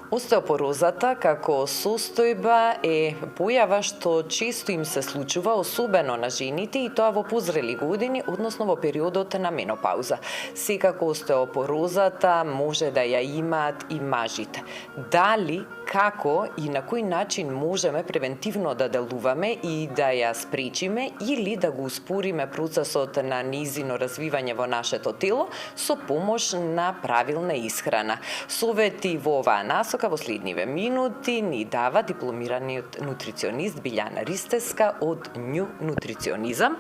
Остеопорозата како состојба е појава што често им се случува, особено на жените, и тоа во позрели години, односно во периодот на менопауза. Секако остеопорозата може да ја имаат и мажите. Дали, како и на кој начин можеме превентивно да делуваме и да ја спречиме или да го успориме процесот на нејзино развивање во нашето тело со помош на правилна исхрана? Совети во оваа насока во следниве минути ни дава дипломираниот нутриционист Билјана Ристеска од Ню Нутриционизам.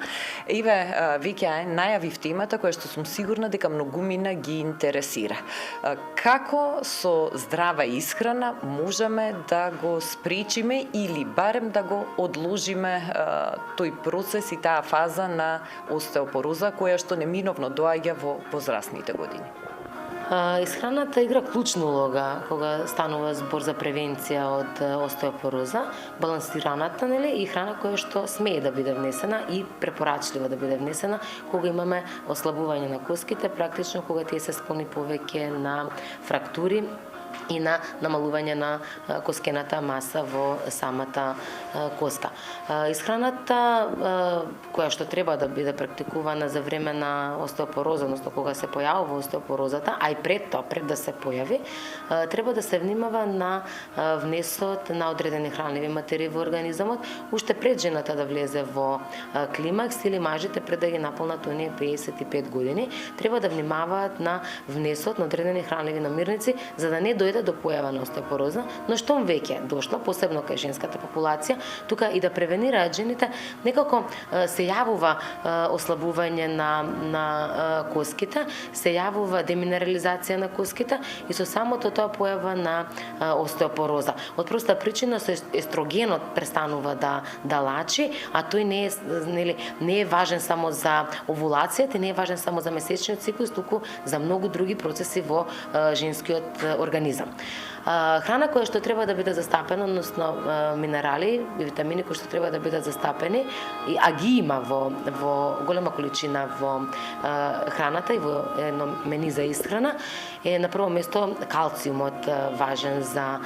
Еве, веќе најавив темата која што сум сигурна дека многумина ги интересира. Како со здрава исхрана можеме да го спречиме или барем да го одложиме тој процес и таа фаза на остеопороза која што неминовно доаѓа во возрастните години? Исхраната игра клучна улога кога станува збор за превенција од остеопороза. Балансираната, и храна која што смее да биде внесена и препорачлива да биде внесена кога имаме ослабување на коските, практично кога тие се склони повеќе на фрактури и на намалување на коскената маса во самата коста. Исхраната која што треба да биде практикувана за време на остеопороза, односно кога се појавува остеопорозата, а и пред тоа, пред да се појави, треба да се внимава на внесот на одредени хранливи материи во организмот, уште пред жената да влезе во климакс или мажите пред да ги наполнат оние 55 години, треба да внимаваат на внесот на одредени хранливи намирници за да не дојде до појава на остеопороза, но штом веќе дошло, посебно кај женската популација, тука и да превенираат жените, некако се јавува ослабување на коските, се јавува деминерализација на коските и со самото тоа појава на остеопороза. Од проста причина со естрогенот престанува да лачи, а тој не е важен само за овулацијата, не е важен само за месечниот циклус, туку за многу други процеси во женскиот организам. Храна која што треба да биде застапена, односно минерали и витамини кои што треба да бидат застапени, а ги има во голема количина во храната и во едно мени за исхрана, е на прво место калциумот важен за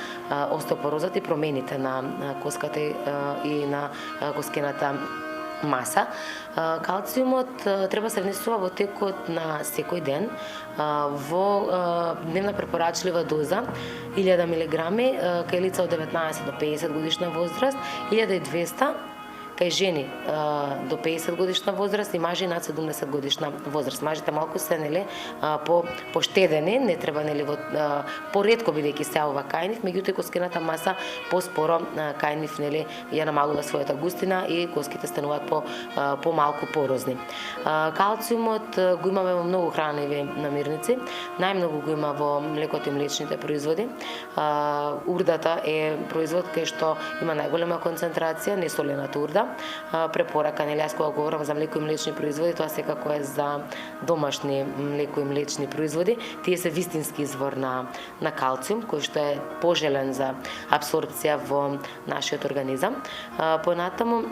остеопорозата и промените на коската и на коскената маса. Калциумот треба се внесува во текот на секој ден во дневна препорачлива доза 1000 мг кај лица од 19 до 50 годишна возраст, 1200 кај жени до 50 годишна возраст и мажи над 70 годишна возраст. Мажите малку се поштедени, не треба во поретко бидејќи се ова кај нив, меѓутоа коскената маса поспоро кај нив ја намалува својата густина и коските стануваат помалку порозни. Калциумот го имаме во многу хранливи намирници, најмногу го има во млекото и млечните производи. Урдата е производ кај што има најголема концентрација, несолената урда. Препорака, јас кога говорам за млеко и млечни производи, тоа секако е за домашни млеко и млечни производи. Тие се вистински извор на калциум, кој што е пожелен за апсорбција во нашиот организам. Понатаму,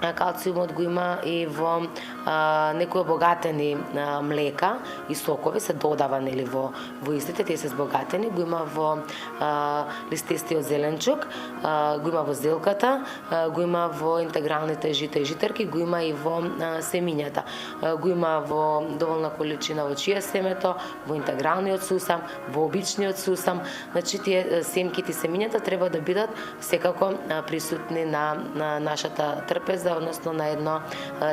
калциумот го има и во некои обогатени млека и сокови, се додава во истите, тие се збогатени, го има во листестиот зеленчук, го има во зелката, го има во интегралните жита и житарки, го има и во семињата, го има во доволна количина во чија семето, во интегралниот сусам, во обичниот сусам. Значи тие семките и семињата треба да бидат секако присутни на нашата трпеза, односно на едно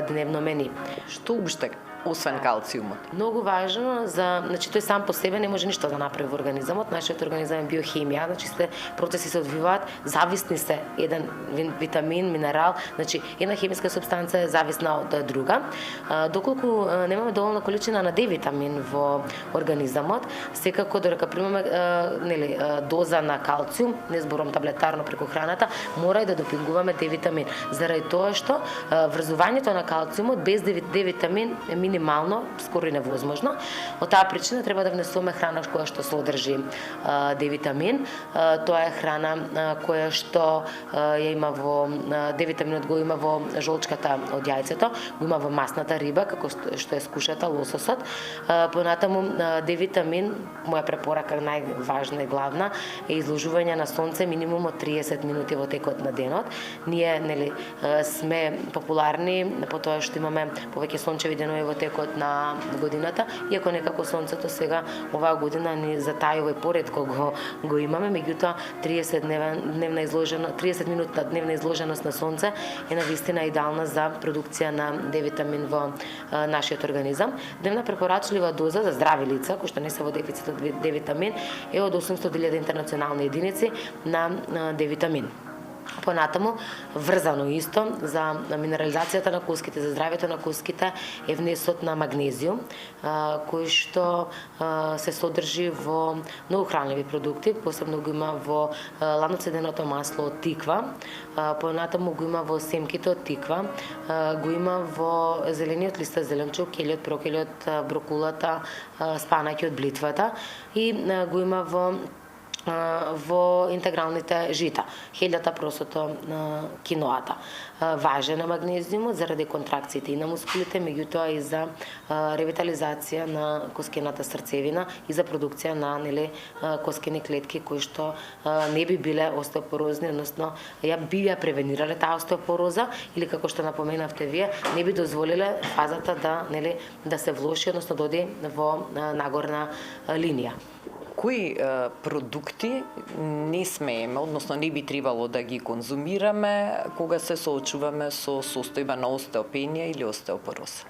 дневно мени. Што уште освен калциумот? Многу важно значи тој сам по себе не може ништо да направи во организмот. Нашиот организам е биохемија, значи се процеси се одвиваат, зависни се еден витамин, минерал, значи една хемиска супстанца е зависна од друга. Доколку немаме доволна количина на D-витамин во организмот, секако додека примаме доза на калциум, не зборам таблетарно преку храната, мора и да допингуваме D-витамин. Заради тоа што врзувањето на калциумот без D-витамин минимално, скоро и невозможно. Од таа причина треба да внесуваме храна која што содржи D-витамин. Тоа е храна која што ја има во D-витаминот го има во жолчката од јајцето, го има во масната риба, како што е скушата, лососот. Понатаму D-витамин, моја препорака најважна и главна е изложување на сонце минимум од 30 минути во текот на денот. Ние сме популарни по тоа што имаме повеќе сончеви денови во текот на годината, иако некако сонцето сега оваа година ни затајува и поретко го имаме, меѓутоа 30 минутна дневна изложеност на сонце е навистина идеална за продукција на D-витамин во нашиот организам. Дневна препорачлива доза за здрави лица кои што не се во дефицит од D-витамин е од 800.000 интернационални единици на D-витамин. Понатаму, врзано исто за минерализацијата на коските, за здравјето на коските е внесот на магнезиум, кој што се содржи во многу хранливи продукти, посебно го има во ладноцеденото масло од тиква, понатаму го има во семките од тиква, го има во зелениот лист зеленчук, келиот, прокелиот, брокулата, спанаќи од блитвата и го има во интегралните жита, хелјата, просото, киноата. Важен е магнезиумот заради контракциите и на мускулите, меѓутоа и за ревитализација на коскената срцевина и за продукција на коскени клетки кои што не би биле остеопорозни, односно би ја превенирале таа остеопороза или како што напоменавте вие, не би дозволиле фазата да се влоши, односно доди во нагорна линија. Кои продукти не смееме, односно не би требало да ги конзумираме кога се соочуваме со состојба на остеопенија или остеопороз?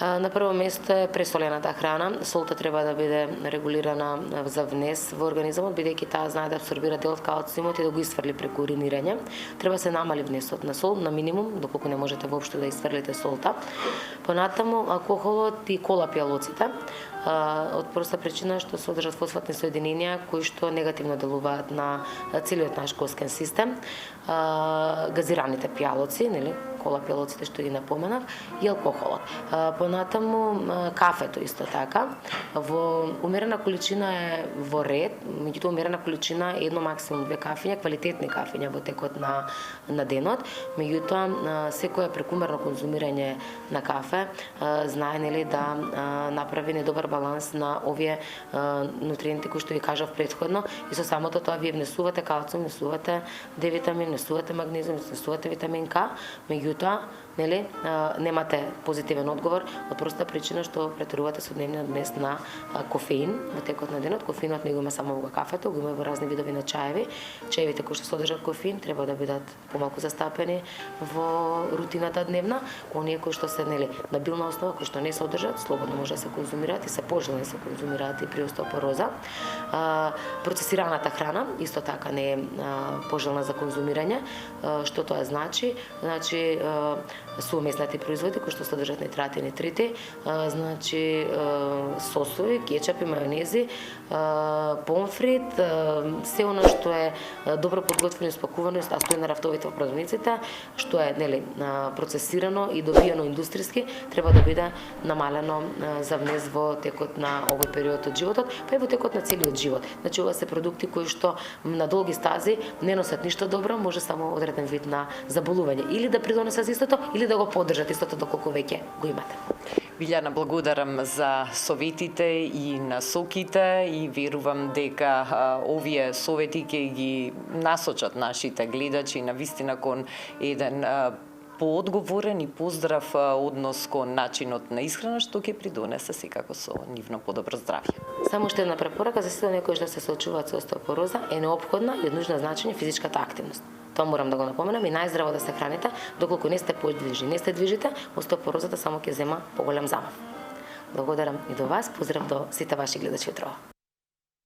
На прво место е пресолената храна. Солта треба да биде регулирана за внес во организмот, бидејќи таа знае да абсорбира дел од калциумот и да го isfrли преку уринирање. Треба се намали внесот на сол на минимум, доколку не можете воопшто да isfрлите солта. Понатаму алкохолот и кола пијалоците, од проста причина што содржат фосфатни соединенија кои што негативно делуваат на целиот наш коскен систем. Газираните пијалоци, кола пијалоците што ги напоменав, и алкохолот. Понатаму кафето исто така. Во умерена количина е во ред, меѓутоа умерена количина е едно максимум 2 кафиња, квалитетни кафиња во текот на денот. Меѓутоа секое прекумерно конзумирање на кафе знае да направи недобар баланс на овие нутриенти кои што ви кажав претходно и со самото тоа вие внесувате калциум, внесувате D-витамин, внесувате магнезиум, внесувате витамин К, меѓутоа немате позитивен одговор од проста причина што претерувате со дневниот внес на кофеин во текот на денот. Кофеинот не го има само во кафето, го има во разни видови на чаеви. Чаевите кои што содржат кофеин треба да бидат помалку застапени во рутината дневна. Оние кои што се на билна основа, кои што не содржат, слободно може да се конзумираат и се пожелни да се конзумираат и при остеопороза. Процесираната храна исто така не е пожелна за конзумирање. Што тоа значи? Значи суомеснати производи кои што содржат нитрати и нитрити, значи сосови, кетчапи, мајонези, помфрит, се она што е добро подготвено и спакувано, а стои на рафтовите во продавниците, што е процесирано и добиено индустријски, треба да биде намалено за внес во текот на овој период од животот, па и во текот на целиот живот. Значи ова се продукти кои што на долги стази не носат ништо добро, може само одреден вид на заболување или да придонесат истото или да го поддржат истото доколку веќе го имате. Билјана, благодарам за советите и насоките и верувам дека овие совети ќе ги насочат нашите гледачи навистина кон еден поодговорен и поздрав однос кон начинот на исхрана, што ќе придонесе секако со нивно подобро здравје. Само што една препорака за сите оние кои што се соочуваат со остеопороза е неопходна и од нужно значење физичката активност. Тоа морам да го напоменам и најздраво да се храните, доколку не сте подвижни, не сте движите, остеопорозата само ќе зема поголем замав. Благодарам и до вас, поздрав до сите ваши гледачи утрово.